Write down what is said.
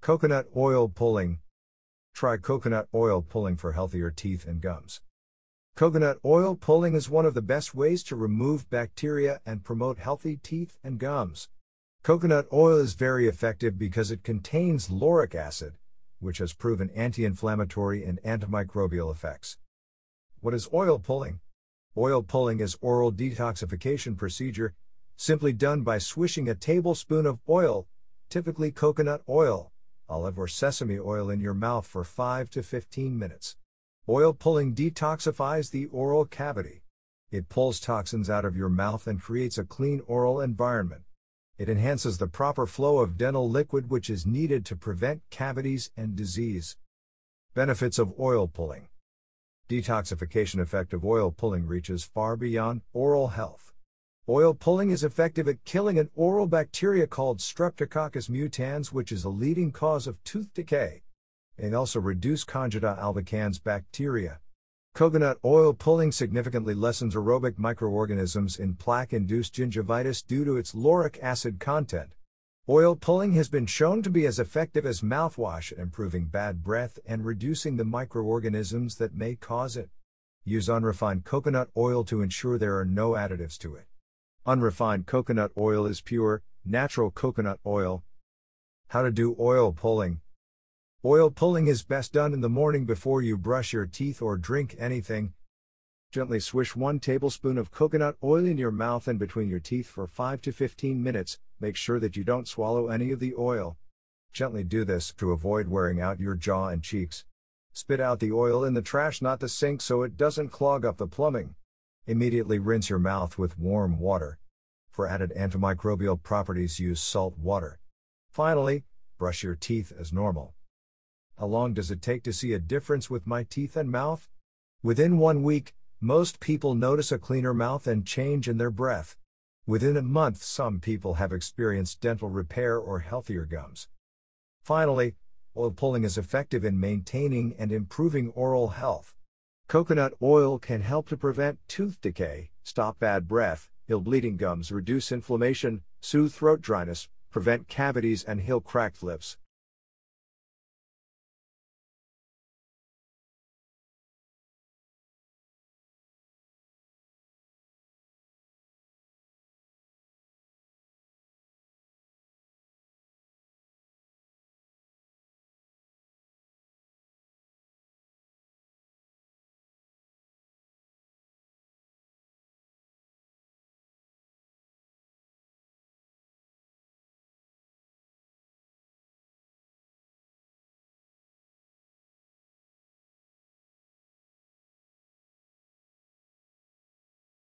Coconut oil pulling. Try coconut oil pulling for healthier teeth and gums. Coconut oil pulling is one of the best ways to remove bacteria and promote healthy teeth and gums. Coconut oil is very effective because it contains lauric acid, which has proven anti-inflammatory and antimicrobial effects. What is oil pulling? Oil pulling is oral detoxification procedure, simply done by swishing a tablespoon of oil, typically coconut oil, olive or sesame oil in your mouth for 5 to 15 minutes. Oil pulling detoxifies the oral cavity. It pulls toxins out of your mouth and creates a clean oral environment. It enhances the proper flow of dental liquid which is needed to prevent cavities and disease. Benefits of oil pulling. Detoxification effect of oil pulling reaches far beyond oral health. Oil pulling is effective at killing an oral bacteria called Streptococcus mutans, which is a leading cause of tooth decay. It also reduces Candida albicans bacteria. Coconut oil pulling significantly lessens aerobic microorganisms in plaque-induced gingivitis due to its lauric acid content. Oil pulling has been shown to be as effective as mouthwash at improving bad breath and reducing the microorganisms that may cause it. Use unrefined coconut oil to ensure there are no additives to it. Unrefined coconut oil is pure, natural coconut oil. How to do oil pulling. Oil pulling is best done in the morning before you brush your teeth or drink anything. Gently swish 1 tablespoon of coconut oil in your mouth and between your teeth for 5 to 15 minutes. Make sure that you don't swallow any of the oil. Gently do this to avoid wearing out your jaw and cheeks. Spit out the oil in the trash, not the sink, so it doesn't clog up the plumbing. Immediately rinse your mouth with warm water. For added antimicrobial properties, use salt water. Finally, brush your teeth as normal. How long does it take to see a difference with my teeth and mouth? Within 1 week, most people notice a cleaner mouth and change in their breath. Within a month, some people have experienced dental repair or healthier gums. Finally, oil pulling is effective in maintaining and improving oral health. Coconut oil can help to prevent tooth decay, stop bad breath, heal bleeding gums, reduce inflammation, soothe throat dryness, prevent cavities and heal cracked lips.